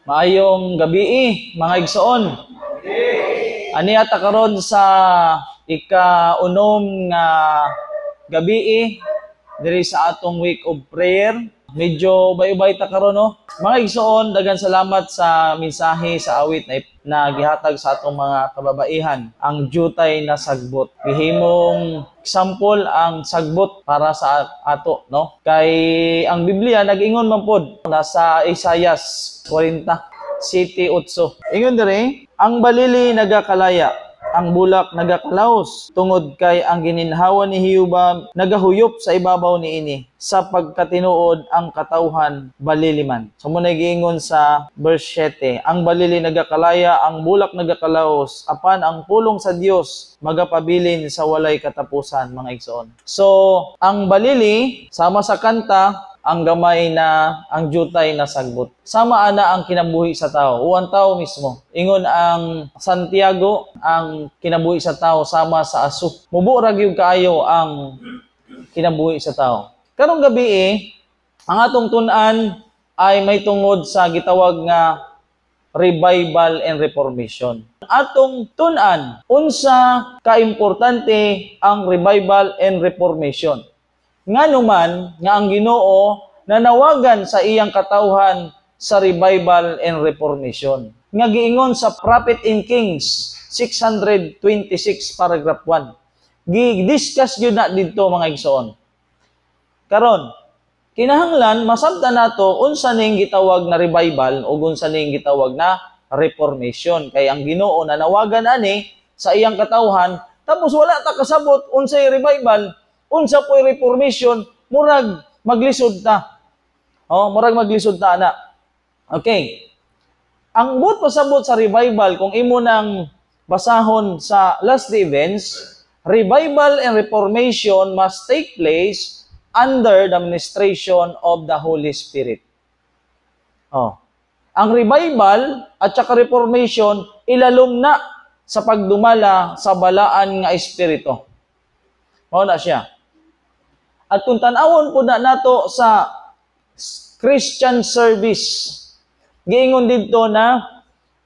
Maayong gabi, mga igsoon. Ani ata karon sa ika-unom nga gabi diri sa atong week of prayer. Medyo bay-bay ta karon no. Mga igsoon, daghang salamat sa mensahe sa awit na gihatag sa atong mga kababaihan. Ang jutay na sagbot. Gihimong example ang sagbot para sa ato, no? Kay ang Biblia nag-ingon man pod nasa Isaias 40:7-8. Ingon dire, ang balili nagakalaya, ang bulak nagakalaos, tungod kay ang gininhawa ni Hiyuba nagahuyop sa ibabaw niini, sa pagkatinuod ang katawhan baliliman. So muna giingon sa verse 7, ang balili nagakalaya, ang bulak nagakalaos, apan ang pulong sa Dios magapabilin sa walay katapusan, mga igsoon. So ang balili sama sa kanta, ang gamay na, ang jutay na sagbot. Sama ana ang kinabuhi sa tao, o ang tao mismo. Ingon ang Santiago, ang kinabuhi sa tao sama sa aso. Mubura gyud kaayo ang kinabuhi sa tao. Karong gabi ang atong tun-an ay may tungod sa gitawag nga revival and reformation. Atong tun-an, unsa kaimportante ang revival and reformation. Nga naman nga ang Ginoo nanawagan sa iyang katawhan sa revival and reformation. Nga giingon sa Prophet in Kings 626 paragraph 1. Gi-discuss gyud na didto, mga igsoon. Karon, kinahanglan masabtan nato unsa ning gitawag na revival o unsa ning gitawag na reformation. Kay ang Ginoo nanawagan ani sa iyang katawhan, tapos wala ta kasabot unsay revival, unsa po'y reformation, murag maglisod ta. Murag maglisod ta na. Okay. Ang but pasabot sa revival, kung imo nang basahon sa last day events, revival and reformation must take place under the administration of the Holy Spirit. Ang revival at saka reformation ilalom na sa pagdumala sa balaan nga espiritu. Na siya. At kung tanawon po na nato sa Christian service, giingon dito na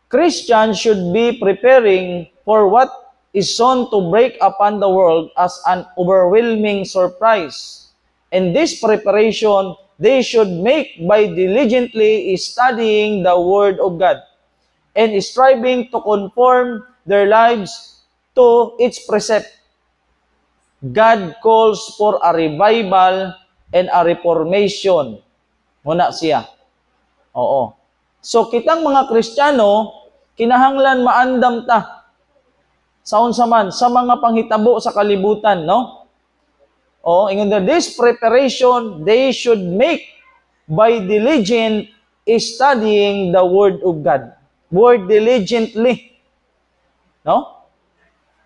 Christians should be preparing for what is soon to break upon the world as an overwhelming surprise. And this preparation they should make by diligently studying the Word of God and striving to conform their lives to its precept. God calls for a revival and a reformation. Muna siya. Oo. So, kitang mga Kristiyano, kinahanglan maandam ta sa unsa man, sa mga panghitabo sa kalibutan, no? Ingon na, this preparation they should make by diligent studying the Word of God. Word diligently. No?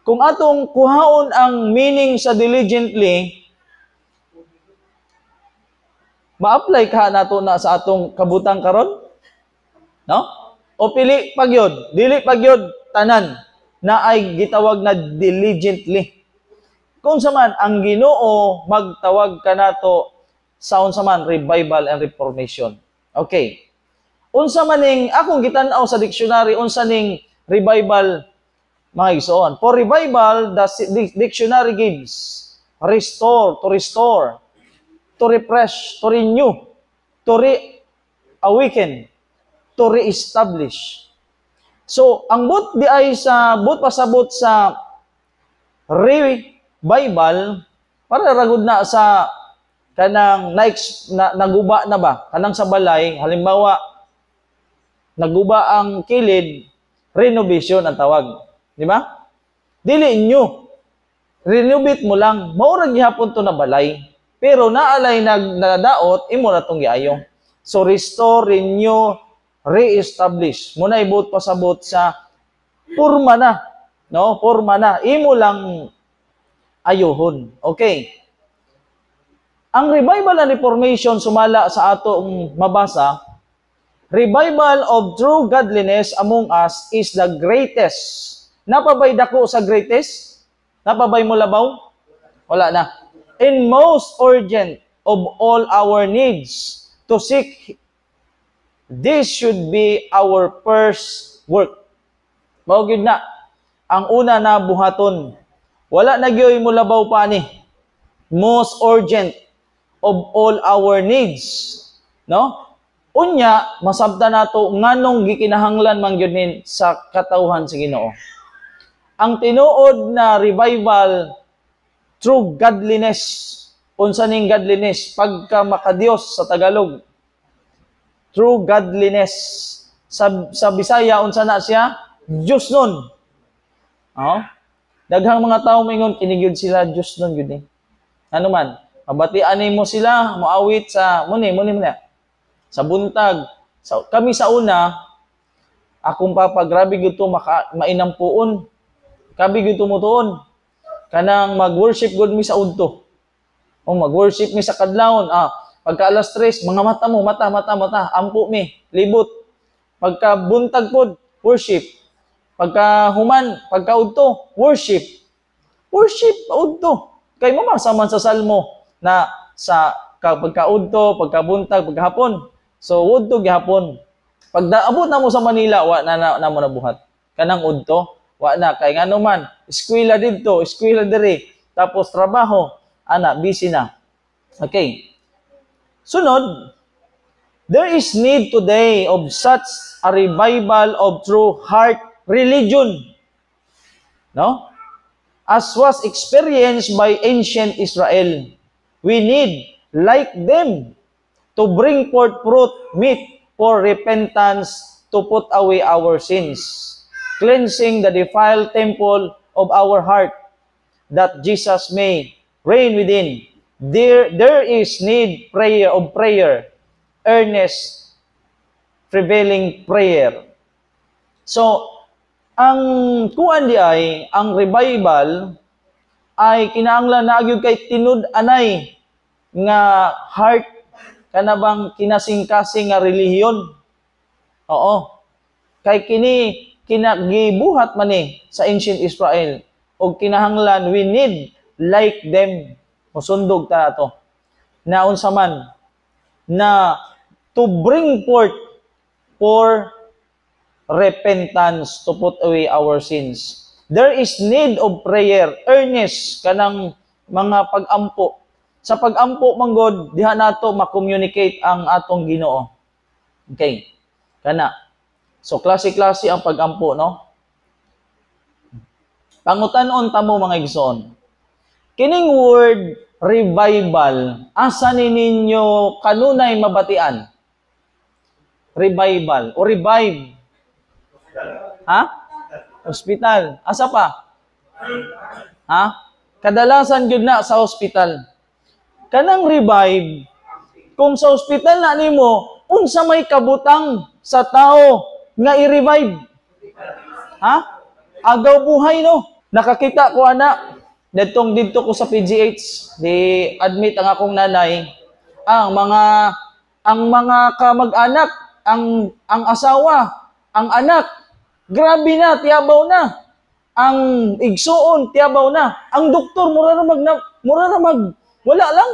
Kung atong kuhaon ang meaning sa diligently, ma-apply ka nato na sa atong kabutang karon? No? O pili pagyod, dili pagyod tanan na ay gitawag na diligently. Kung saman ang Ginoo magtawag ka nato sa unsa man revival and reformation. Okay. Unsa man ning akong gitan-aw sa dictionary, unsa ning revival, mga igsoon. For revival, the dictionary gives restore, to refresh, to renew, to reawaken, to reestablish. So, ang but di ay sa but pasabot sa revival, para ragud na sa kanang naguba na ba, kanang sa balay, halimbawa, naguba ang kilid, renovation ang tawag. Di ba? Dili inyo. Renovate mo lang. Maurag gihapon to na balay. Pero naalay nagdaot, imo na itong giayo. So, restore, renew, re-establish. Muna ibut pasabot sa purma na. No? Purma na. Imo lang ayohon. Okay. Ang revival and reformation sumala sa atong mabasa, revival of true godliness among us is the greatest. Napabay dako sa greatest? Napabay mo labaw? Wala na. In most urgent of all our needs to seek This should be our first work. Mao gyud na ang una na buhaton. Wala na gyoy mo labaw pa ni. Most urgent of all our needs, no? Unya masabta nato nganong gikinahanglan man gyud nin sa katawhan sa Ginoo. Ang tinuod na revival through godliness. Unsa ning godliness? Pagka makadiyos sa Tagalog. True godliness. Sa Bisaya, unsa na siya? Diyos nun. Oh? Daghang mga tao mingon, kinigyod sila, Diyos nun yun eh. Ano man, mabatian mo sila, muawit sa, muni. Sa buntag. Kami sa una, akong papa, grabe yun ito, mainampuon. Grabe yun ito mo tuon. Kanang mag-worship God mi sa udto. O mag-worship mi sa kadlawon. Pagka alas 3, mga mata mo, mata, ampo mi, libot. Pagka buntag pod, worship. Pagka human, pagka udto, worship. Worship, udto. Kay mamasa man sa salmo na sa pagka udto, pagka buntag, pagka hapon. So, udto gihapon. Pag naabot na mo sa Manila, wa na mo nabuhat. Kanang udto, wa na. Kay nga naman, eskwela dito, eskwela diri. Tapos trabaho, busy na. Okay. Sunod, there is need today of such a revival of true heart religion. No? As was experienced by ancient Israel. We need, like them, to bring forth fruit meet for repentance to put away our sins, cleansing the defiled temple of our heart, that Jesus may reign within. There is need of prayer, earnest, prevailing prayer. So, ang kuan di ay, ang revival ay kinahanglan na agyud kay tinud-anay nga heart kanabang kinasing-kasing nga relihiyon. Oo. Kay kini kinagibuhat man sa ancient Israel og kinahanglan we need like them. Musundog ta ato. Na unsa man na to bring forth for repentance to put away our sins. There is need of prayer, earnest kanang mga pag-ampo. Sa pag-ampo manggod diha nato ma-communicate ang atong Ginoo. Okay. Kana. So klase-klase ang pag-ampo, no? Pangutan-on ta mo mga igsoon. Kining word revival, asa ni ninyo kanunay mabatian? Revival o revive. Ha? Hospital. Asa pa? Ha? Kadalasan gyud na sa hospital. Kanang revive, kung sa hospital na nimo, unsa may kabutang sa tao nga i-revive? Ha? Agaw buhay no. Nakakita ko ana dito ko sa PGH, di admit ang akong nanay, ang mga kamag-anak, ang asawa, ang anak, grabe na, tiyabaw na. Ang igsuon, tiyabaw na. Ang doktor, mura na wala lang.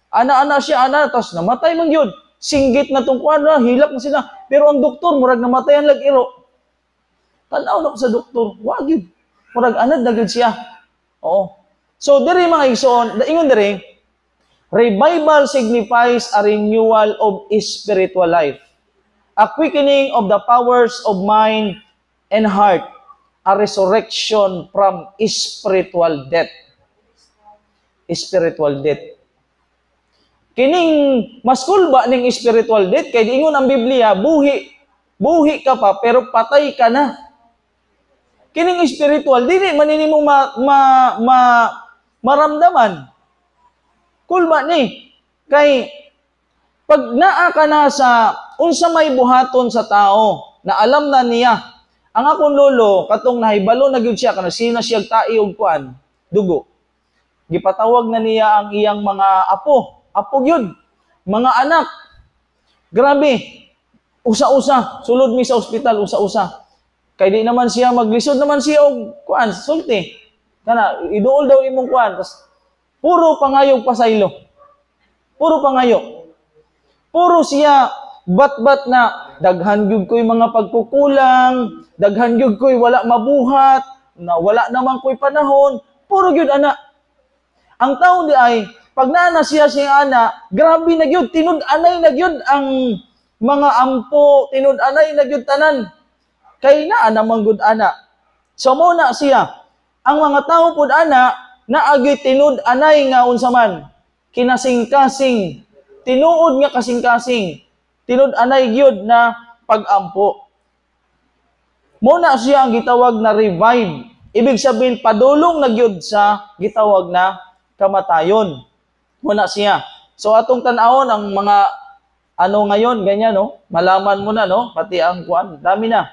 Ana-ana siya, tapos namatay man yun. Singgit na tong kuan na, hilak na sila. Pero ang doktor, murag namatayan lag-iro. Tanaw na ko sa doktor, wag yun. Murag anad na yun siya. Oo. So, diri mga igsoon, ingon diri, revival signifies a renewal of spiritual life, a quickening of the powers of mind and heart, a resurrection from spiritual death. Spiritual death. Kining maskul ba ning spiritual death? Kay ingon ang Biblia, buhi ka pa pero patay ka na. Kining spiritual, dili maninimo maramdaman. Cool ba ni? Kay pag naa ka na sa unsa may buhaton sa tao na alam na niya, ang akong lolo katong nahibalo na gyud siya kana sina siya tai og kuan, dugo. Gipatawag na niya ang iyang mga apo gyud, mga anak. Grabe. Usa-usa, sulod mi sa ospital usa-usa. Kay di naman siya maglisod naman siya og kuan, sulti. Kana iduol daw imong kuan, tas puro pangayog pasaylo. Puro pangayo. Puro siya bat-bat na daghan gyud ko'y mga pagkukulang, daghan gyud ko'y wala mabuhat, na wala naman ko'y panahon, puro gyud ana. Ang tao di ay, pag naana siya ana, grabe na gyud, tinud-anay na gyud ang mga ampo, tinud-anay na gyud tanan. Kay naa naman gyud ana. So muna siya, ang mga tao pud ana, naagi tinud-anay nga unsa man, kinasing-kasing, tinuod nga kasing-kasing, tinud-anay gyud na pag-ampo. Muna siya ang gitawag na revive. Ibig sabihin, padulong na gyud sa gitawag na kamatayon. Muna siya. So atong tan-awon ang mga ano ngayon, ganyan, no? Malaman mo na, no? Pati ang kuan, dami na.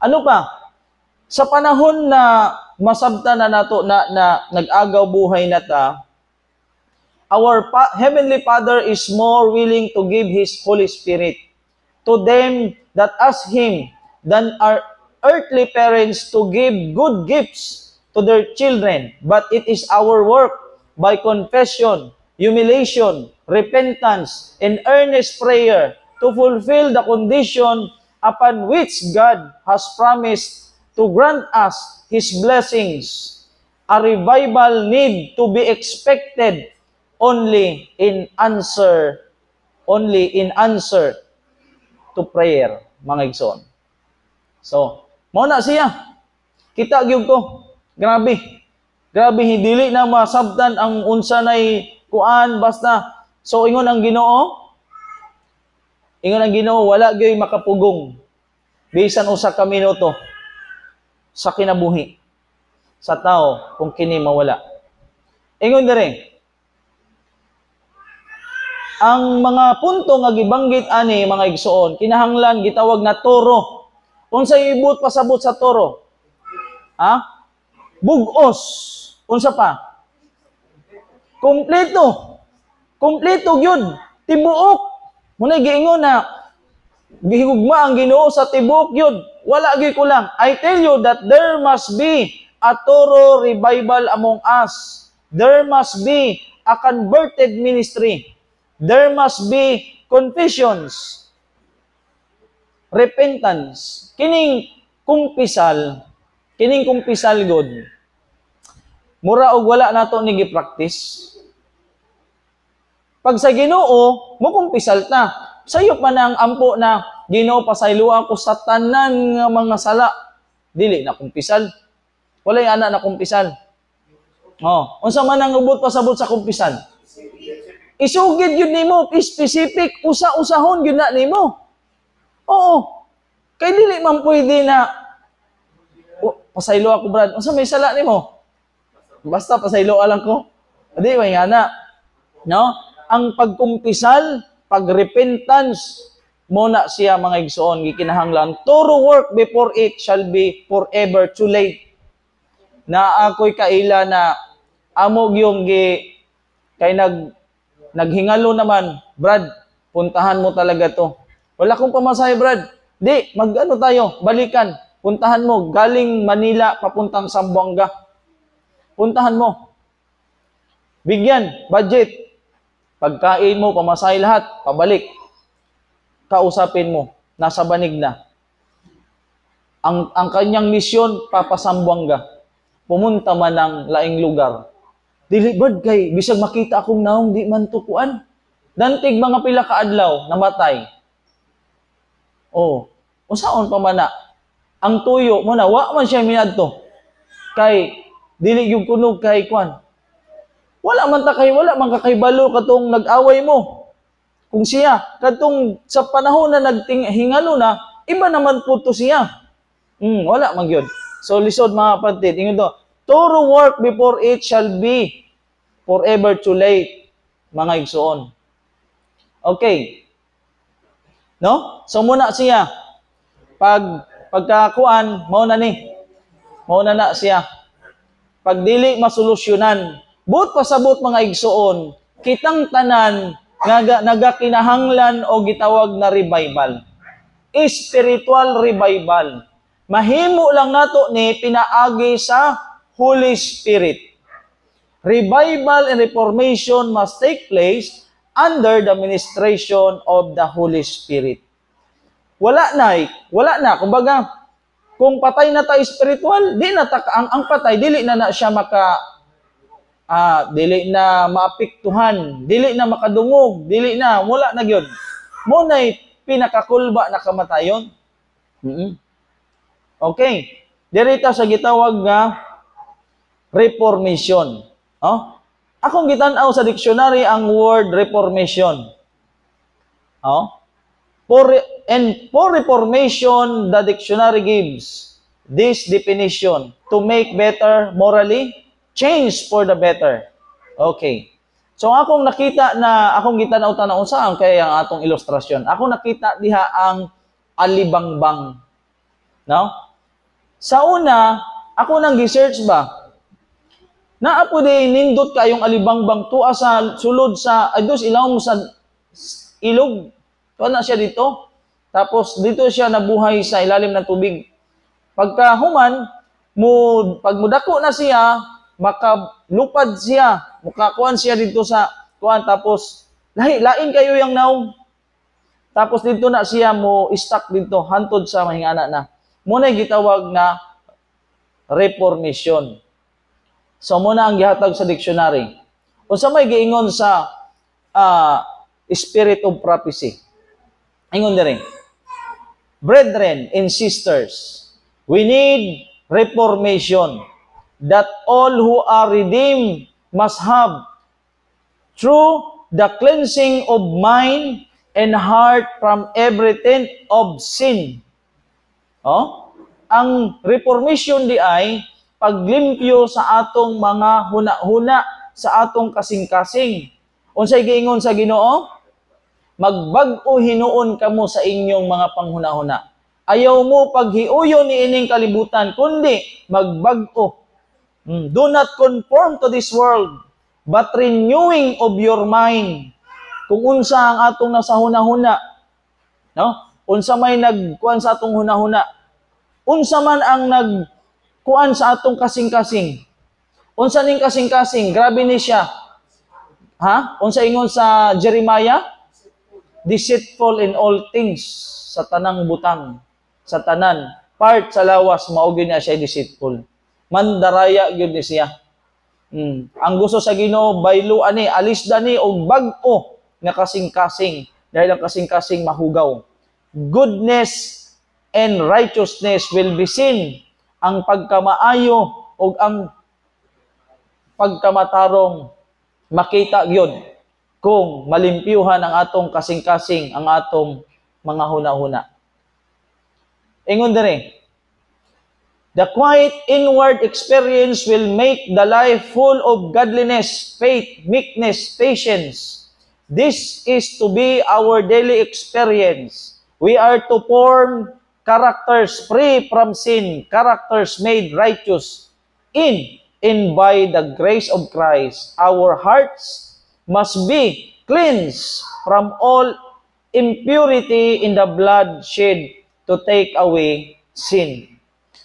Ano pa? Sa panahon na masabta na nato na nag-agaw buhay na ta, our Heavenly Father is more willing to give His Holy Spirit to them that ask Him than our earthly parents to give good gifts to their children. But it is our work by confession, humiliation, repentance, and earnest prayer to fulfill the condition upon which God has promised to grant us His blessings. A revival need to be expected only in answer to prayer, mga igsoon. So, mao na siya. Kita gyud ko. Grabe. Grabe, dili na masabtan ang unsa nay kuan basta. So ingon ang Ginoo, wala gyud makapugong bisan usa ka minuto sa kinabuhi sa tao kung kini mawala. Ingon dire, ang mga punto nga gibanggit ani mga igsoon, kinahanglan gitawag na toro. Unsa ibut pasabot sa toro? Ha? Bugos. Unsa pa? Kompleto. Kompleto gyud. Tibuok. Muna giingon na gihugma ang Ginoo sa tibuok gyud. Wala gyud kulang. I tell you that there must be a thorough revival among us. There must be a converted ministry. There must be confessions, repentance. Kining kumpisal god. Mura og wala nato ni gi-practice. Pag sa Ginoo, mo kumpisal ta. Sayo pa nang ampo na Ginoo pasaylo ako sa tanan nga mga sala. Dili na kumpisal. Walay ana na kumpisal. Oh, unsa man ang ubot pasabot sa kumpisal? Isugid yun nimo, specific, usa-usahon yun na nimo. Oo. Kay dili man pwede na, pasaylo ako, Brad. Unsa may sala nimo? Basta pasaylo alang ko. Di, may nga na. No? Ang pagkumpisal, pagrepentance, muna siya mga igsoon, gikinahanglan. Thorough work before it shall be forever too late. Na ako'y kaila na amog yung kay naghingalo naman, Brad, puntahan mo talaga to. Wala kong pamasahe, Brad. Di, mag-ano tayo, balikan. Puntahan mo, galing Manila, papuntang Zamboanga. Puntahan mo. Bigyan, budget. Pagkain mo, pamasahe lahat, pabalik. Kausapin mo, nasa banig na. Ang kanyang misyon, papasambwanga. Pumunta man ng laing lugar. Dili bad kay bisag makita akong naong di man tukuan. Dantig mga pila ka adlaw namatay. Oh, unsaon pa man na? Ang tuyo mo na wa man siya minadto. Kay dili yung kunog kay kwan. Wala man kakaybalo katong nag-away mo. Kung siya katong sa panahon na nagtinghingalo na, iba naman po to siya. Wala man gyud. So lisod mga kapatid, ingon to, thorough work before it shall be forever too late, mga igsoon. Okay. No? So muna siya, pagkakuan, mauna na siya. Pag dili masolusyonan, buot pasabot mga igsoon, kitang tanan, nagakinahanglan o gitawag na revival. Spiritual revival. Mahimo lang nato ni pinaagi sa Holy Spirit. Revival and reformation must take place under the ministration of the Holy Spirit. wala na. Kumbaga, kung patay na tayo spiritual, di na ang patay dili na siya dili na maapektuhan, dili na makadungog, dili na wala na gyud. Mo nay pinakakulba na kamatayon. Okay. Dirita sa gitawag nga reformation. Oh? Akong gitan-aw sa dictionary ang word reformation. Oh? For reformation, the dictionary gives this definition: to make better morally, change for the better. Okay. So akong gitan-aw saan kaya ang atong ilustrasyon. Akong nakita diha ang alibangbang. No? Sa una, ako nang gi-search ba, naapo di nindot kayong alibangbang tuwa sa sulod sa adus ilawom sa ilog. Tuwa na siya dito. Tapos dito siya nabuhay sa ilalim ng tubig. Pagka human, pag mudako na siya, makalupad siya, makakuan siya dito sa kuan, tapos lain kayo yung naong. Tapos dito na siya mo stuck dito, hantod sa mahingana na. Muna gitawag na reformation. So muna ang gihatag sa dictionary. Unsa may giingon sa spirit of prophecy. Ingon diri. Brethren and sisters, we need reformation that all who are redeemed must have through the cleansing of mind and heart from every taint of sin. Oh? Ang reformation di ay paglimpyo sa atong mga huna-huna, sa atong kasing-kasing. Unsay giingon sa Ginoo? Magbag-o hinuon kamo sa inyong mga panghuna-huna. Ayaw mo paghiuyon ni ining kalibutan, kundi magbag-o. Do not conform to this world, but renewing of your mind. Kung unsa ang atong nasa huna-huna, no? Unsa may nagkuan sa atong huna-huna, unsa man ang nagkuan sa atong kasing-kasing. Unsa ning kasing-kasing, grabe ni siya. Ha? Unsa ingon sa Jeremiah? Deceitful in all things, sa tanang butang, sa tanan, part sa lawas, maugin niya siya deceitful. Mandaraya gyud ni siya. Ang gusto sa Ginoo, bayluan ni, alisda ni og bag-o nga kasing-kasing, dahil ang kasing-kasing mahugaw. Goodness and righteousness will be seen. Ang pagkamaayo o ang pagkamatarong makita gyud kung malimpyuhan ang atong kasing-kasing, ang atong mga huna-huna. Ingon diri, the quiet inward experience will make the life full of godliness, faith, meekness, patience. This is to be our daily experience. We are to form characters free from sin, characters made righteous in and by the grace of Christ. Our hearts must be cleansed from all impurity in the blood shed to take away sin.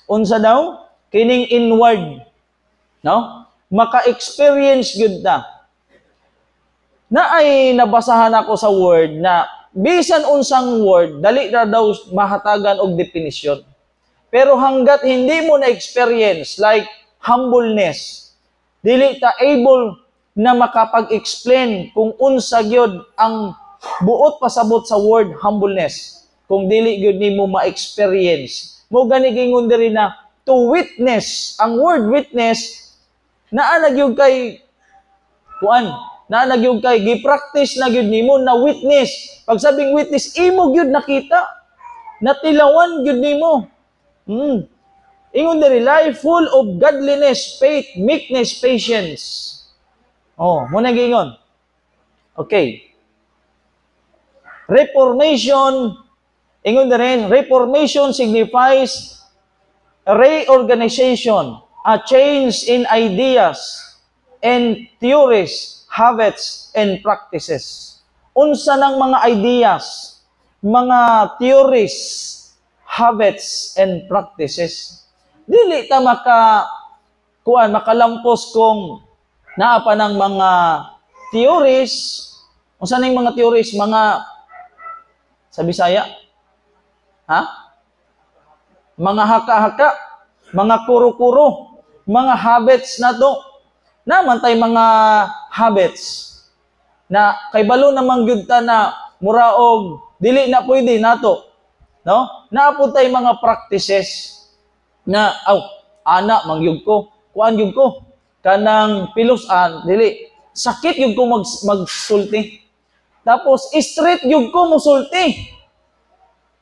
Unsa daw? Kining inward. No? Maka-experience gyud na. Ay nabasahan ako sa word na bisan unsang word, dali na daw mahatagan og definition. Pero hanggat hindi mo na-experience like humbleness, dili ta able na makapag-explain kung unsa gyud ang buot pasabot sa word humbleness. Kung dili gyud nimo ma-experience. Mo gani gingon diri na to witness. Ang word witness naa na gyud kay kuan, naa na gyud kay gi-practice na gyud nimo na witness. Pag sabing witness, imo gyud nakita. Natilawan gyud nimo. Ingon diri, life full of godliness, faith, meekness, patience. Oh, muna giingon. Okay. Reformation, ingon diri, reformation signifies a reorganization, a change in ideas and theories, habits, and practices. Unsa ng mga ideas, mga theories, habits, and practices. Dili ta makalampos kung naa pa ng mga theories. Unsa ning mga theories? Mga sa Bisaya? Ha? Mga haka-haka, mga kuro-kuro, mga habits na to. Naman tay mga habits na kay balo namang gyud ta na muraog dili na pwede nato. No? Naapod tay mga practices na ana mangyud ko, kuan gyud ko. Kanang pilusan dili sakit gyud ko magsulti. Tapos straight gyud ko musulti.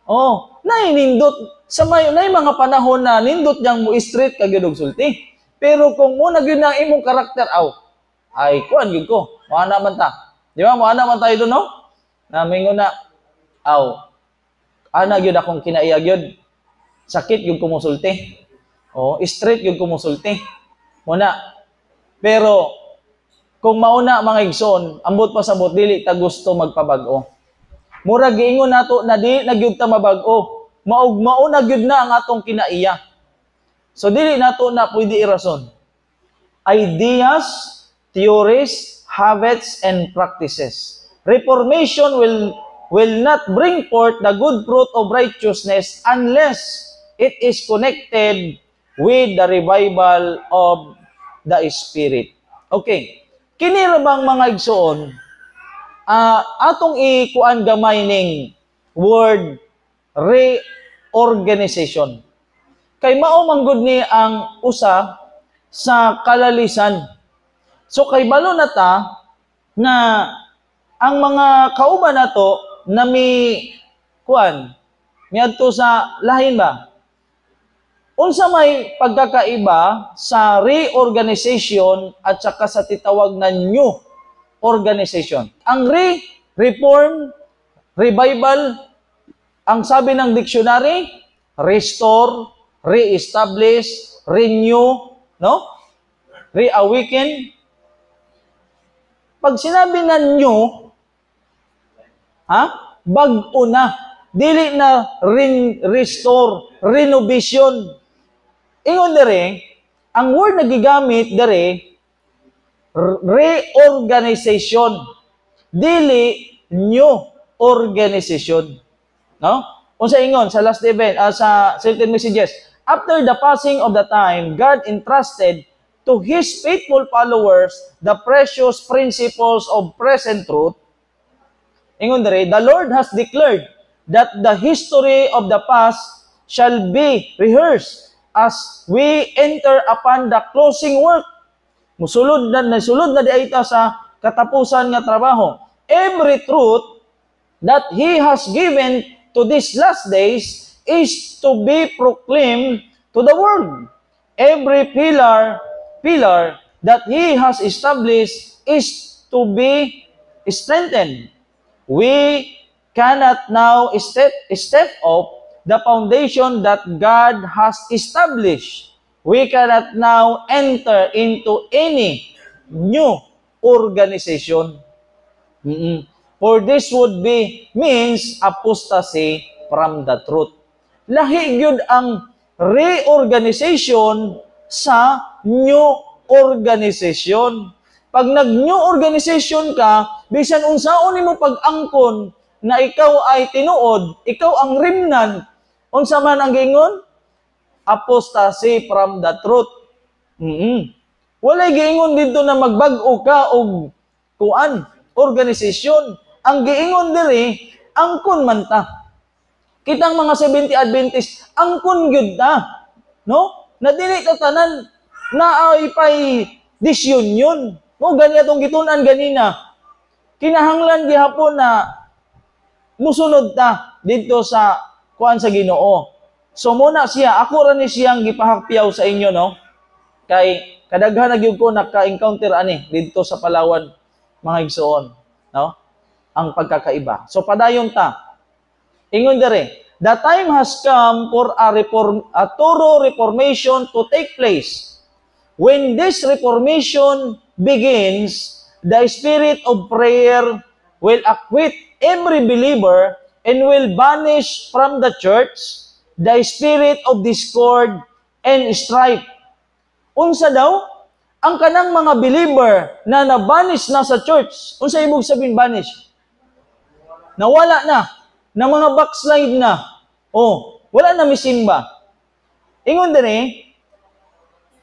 Oh, nindot sa may mga panahon na nindot yang mo straight ka gyud og sulti. Pero kung mo na gyud ang imong karakter ay kuan gyud ko. Moana man ta. Di ba? Moana man tayo doon, no? Na mingon na ana gyud akong kinaiya gyud. Sakit gyud ko musulti. Oh, straight gyud ko musulti. Muna. Pero kung mauna mga igsoon, ambot pa sabot dili ta gusto magpabag-o. Mura giingon nato na dili na gyud ta mabag-o. Mauna gyud na ang atong kinaiya. So dili nato na pwede irason. Ideas, theories, habits and practices. Reformation will not bring forth the good fruit of righteousness unless it is connected with the revival of the Spirit. Okay. Kini ra bang mga igsoon, atong ikuan gamay ning word reorganization. Kay mao manggod ni ang usa sa kalalisan. So kay balo na ta na ang mga kauban nato na miadto sa lahin ba? Unsa may pagkakaiba sa reorganization at saka sa titawag na new organization? Ang reform, revival, ang sabi ng dictionary, restore, re-establish, renew, no? Reawaken. Pag sinabi na new, bag-o na. Dili na restore, renovation. Ingon dere, ang word na gigamit dere, reorganization. Dili new organization. No? Unsa ingon sa last event, sa certain messages, after the passing of the time, God entrusted to His faithful followers the precious principles of present truth. Ingon dere, the Lord has declared that the history of the past shall be rehearsed as we enter upon the closing work. Nasulod na diayta sa katapusan nga trabaho. Every truth that He has given to these last days is to be proclaimed to the world. Every pillar that He has established is to be strengthened. We cannot now step up the foundation that God has established. We cannot now enter into any new organization. For this would means apostasy from the truth. Lahi gyud ang reorganization sa new organization. Pag nag-new organization ka, bisan unsaon nimo pag-angkon na ikaw ay tinuod, ikaw ang remnant, unsa man ang giingon? Apostasy from the truth. Walay giingon dito na magbag-o ka og organisasyon. Ang giingon diri, angkon man ta. Kitang mga 70 Adventist, angkon gyud ta. No? Na dili ta tanan na ay pay disunion. No, gani atong gitun-an ganina. Kinahanglan gihapon na musunod ta dito sa kuan sa Ginoo. So muna siya, ako ra ni siyang gipahakpiaw sa inyo, no? Kay kadaghan na gyud ko naka-encounter ani dito sa Palawan, mga igsoon, no? Ang pagkakaiba. So padayon ta. Ingon dere, the time has come for a thorough reformation to take place. When this reformation begins, the spirit of prayer will acquit every believer and will banish from the church the spirit of discord and strife. Unsa daw? Ang kanang mga believer na nabanish na sa church. Unsa ibig sabihin banish? Nawala na. Na mga backslide na. Oh, wala na misimba. Ingon din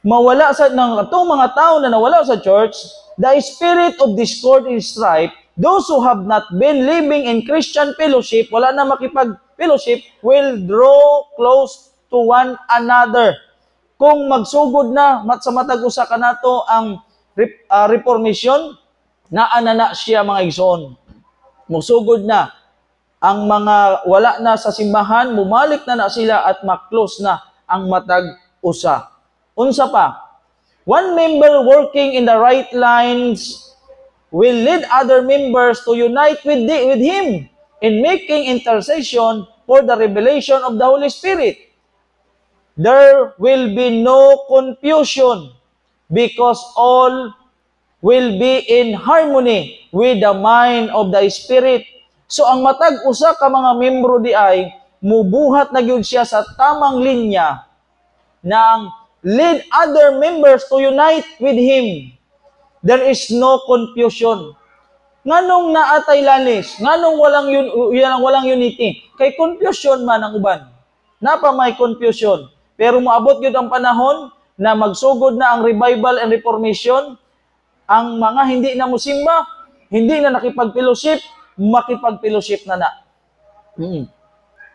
mawala sa ng atong mga tao na nawala sa church, the spirit of discord and strife, those who have not been living in Christian fellowship, wala na makipag-fellowship, will draw close to one another. Kung magsugod na sa matag usa kanato ang reformation, naanana siya mga igsoon. Musugod na ang mga wala na sa simbahan, mumalik na sila at maklose na ang matag usa. Unsa pa? One member working in the right lines will lead other members to unite with him in making intercession for the revelation of the Holy Spirit. There will be no confusion because all will be in harmony with the mind of the Spirit. So ang matag usa ka mga membro di ay mubuhat na gyud siya sa tamang linya na lead other members to unite with him. There is no confusion. Nganong naatay lalis? Nganong walang unity? Kay confusion man ang uban. Napa may confusion. Pero moabot gyud ang panahon na magsugod na ang revival and reformation. Ang mga hindi na musimba, hindi na nakipag-fellowship, makipag-fellowship na.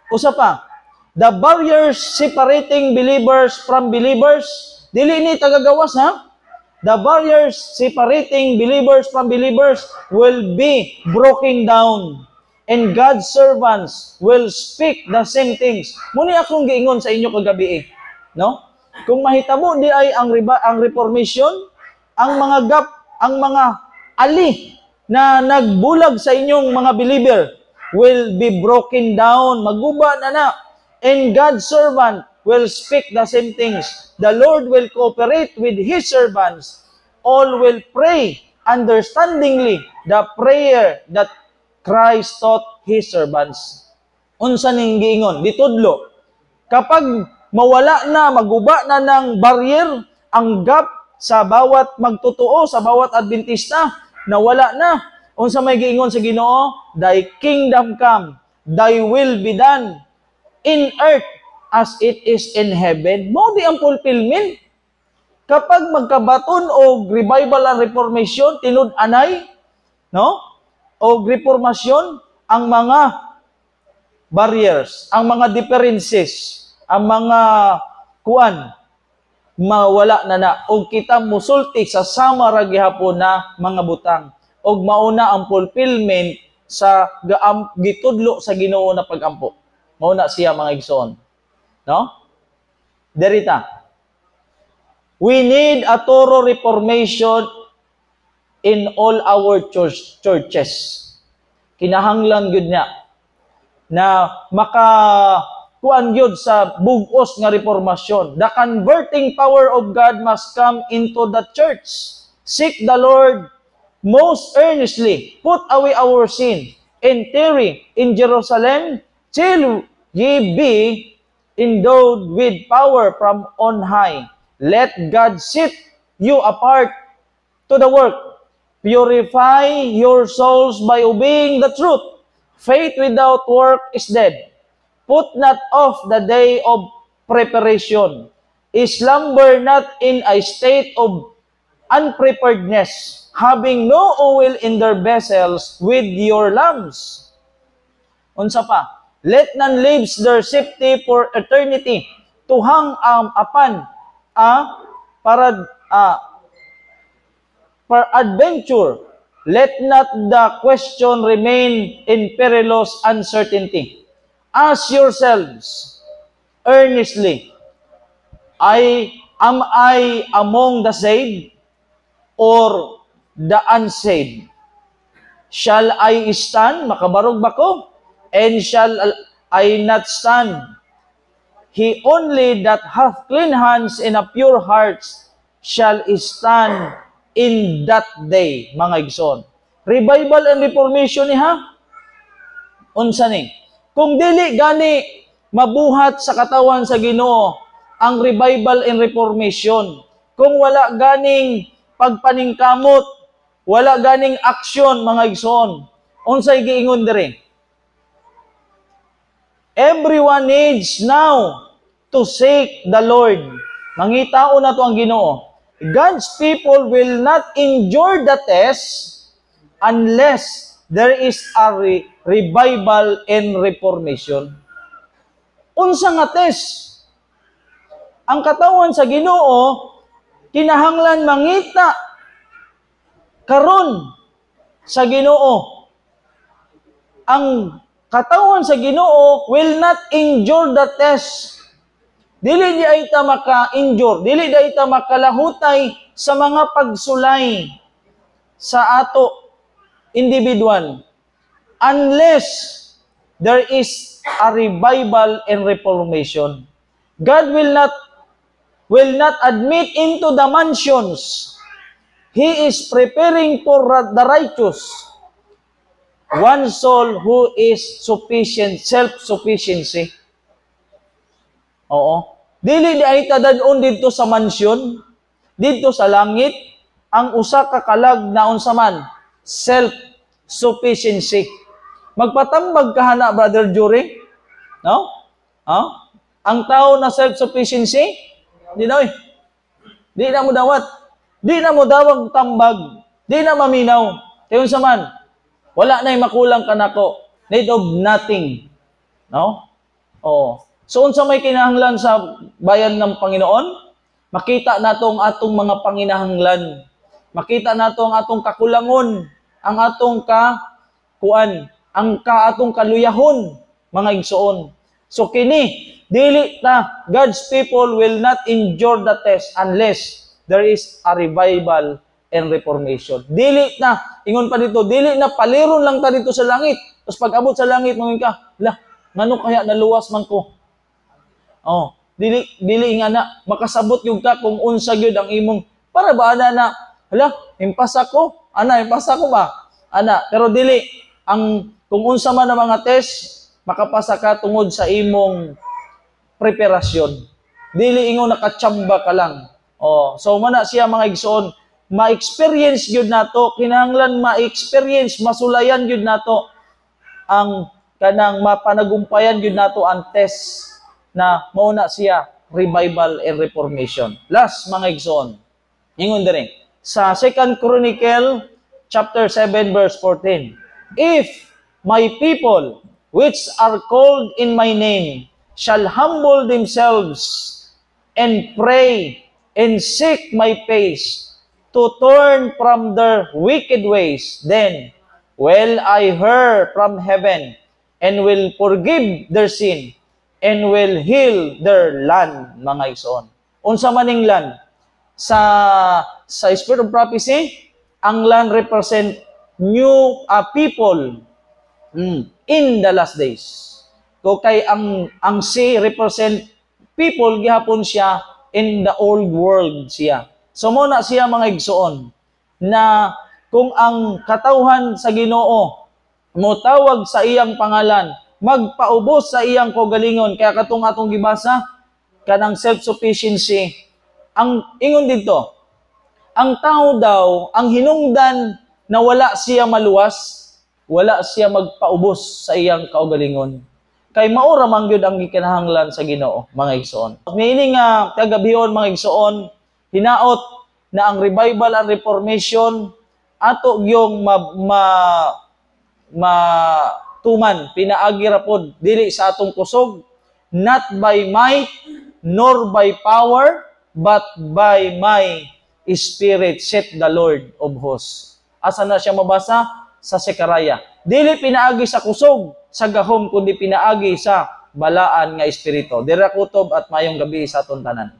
Usa pa, the barriers separating believers from believers, dili ni tagagawas ha? The barriers separating believers from believers will be broken down and God's servants will speak the same things. Muni akong giingon sa inyo kagabi no? Kung mahitabo di ay ang reformation, ang mga ali na nagbulag sa inyong mga believer will be broken down, maguba na. And God's servant will speak the same things. The Lord will cooperate with His servants. All will pray understandingly the prayer that Christ taught His servants. Unsa ning giingon? Ditudlo. Kapag mawala na, maguba na ng barrier, ang gap sa bawat magtotoo, sa bawat Adventista, nawala na. Unsa may giingon sa Ginoo? Thy kingdom come, thy will be done in earth as it is in heaven. Mo di ang fulfillment. Kapag magkabaton o revival and reformation, tinud-anay, no? O reformasyon, ang mga barriers, ang mga differences, ang mga mawala na. O kita musulti sa sama ra gihapon na mga butang. O mauna ang fulfillment sa gitudlo sa Ginoo na pagampo. Mauna siya mga igsoon. No? Derita. We need a thorough reformation in all our churches. Kinahanglan gyud niya na makakuan gyud sa bug-os nga reformasyon. The converting power of God must come into the church. Seek the Lord most earnestly. Put away our sin and tarry in Jerusalem till ye be endowed with power from on high. Let God set you apart to the work. Purify your souls by obeying the truth. Faith without work is dead. Put not off the day of preparation. Slumber not in a state of unpreparedness, having no oil in their vessels with your lamps. Unsa pa? Let none leaves their safety for eternity to hang upon per adventure. Let not the question remain in perilous uncertainty. Ask yourselves earnestly, am I among the saved or the unsaved? Shall I stand? Makabarog ba ko? And shall I not stand? He only that hath clean hands and a pure heart shall stand in that day, mga igsoon. Revival and reformation niya, unsa ni? Kung dili gani mabuhat sa katawan sa Ginoo ang revival and reformation, kung wala ganing pagpaningkamot, wala ganing aksyon, mga igsoon, unsay giingon diri? Everyone needs now to seek the Lord. Mangitao na to ang Ginoo. God's people will not endure the test unless there is a revival and reformation. Unsa nga test? Ang katawan sa Ginoo kinahanglan mangita karon sa Ginoo. Ang katawan sa Ginoo will not endure the test. Dili di ay ta maka-endure, dili di ay ta makalahutay sa mga pagsulay sa ato individual unless there is a revival and reformation. God will not admit into the mansions. He is preparing for the righteous. One soul who is sufficient, self-sufficiency. Oo. Dili di ay tadadon dito sa mansyon, dito sa langit, ang usa ka kalag na unsa man, self-sufficiency. Magpatambag ka na, Brother Jury? No? Ang tao na self-sufficiency, di na mo dawat. Di na mo dawag tambag. Di na maminaw. Kaya unsa man, wala na'y makulang kanako. Need of nothing. No? Oo. So, unsa may kinahanglan sa bayan ng Panginoon? Makita nato ang atong mga panginahanglan. Makita nato ang atong kakulangon, ang atong atong kaluyahon, mga igsoon. So, kini, dili ta, God's people will not endure the test unless there is a revival and reformation. Dili na, ingon pa dito, dili na paliron lang ta dito sa langit. Tapos pag abot sa langit, mungin ka, ngano kaya naluwas man ko? Oh, dili nga na makasabot yung ka kung unsa gyud ang imong para ba na impasa ko ba pero dili ang kung unsa man ang mga test makapasa ka tungod sa imong preparasyon, dili ingon nakatsamba ka lang. Oh, so mana siya mga igsoon, ma-experience gyud nato, kinahanglan ma-experience, masulayan gyud nato ang kanang mapanagumpayan gyud nato ang test na mauna siya revival and reformation. Last, mga igsoon, ingon din sa 2 Chronicle chapter 7 verse 14. If my people which are called in my name shall humble themselves and pray and seek my face to turn from their wicked ways, then will I hear from heaven and will forgive their sin and will heal their land, mga igsoon. Unsa maning land? Sa Spirit of Prophecy, ang land represent new people in the last days. So kay ang sea represent people gihapon siya in the old world siya. So mo na siya mga igsoon na kung ang katawhan sa Ginoo motawag sa iyang pangalan, magpaubos sa iyang kaugalingon. Kaya katong atong gibasa, kanang self-sufficiency. Ang ingon dito, ang tao daw, ang hinungdan na wala siya maluwas, wala siya magpaubos sa iyang kaugalingon. Kay maura man gyud ang gikinahanglan sa Ginoo, mga igsoon. Meaning nga kagabihon mga igsoon, hinaot na ang revival and reformation ato gyung tuman, pinaagi rapod, dili sa atong kusog, not by might, nor by power, but by my spirit, saith the Lord of hosts. Asa na siya mabasa? Sa Sekaraya. Dili pinaagi sa kusog, sa gahom, kundi pinaagi sa balaan nga espiritu. Dira kutob at mayong gabi sa atong tanan.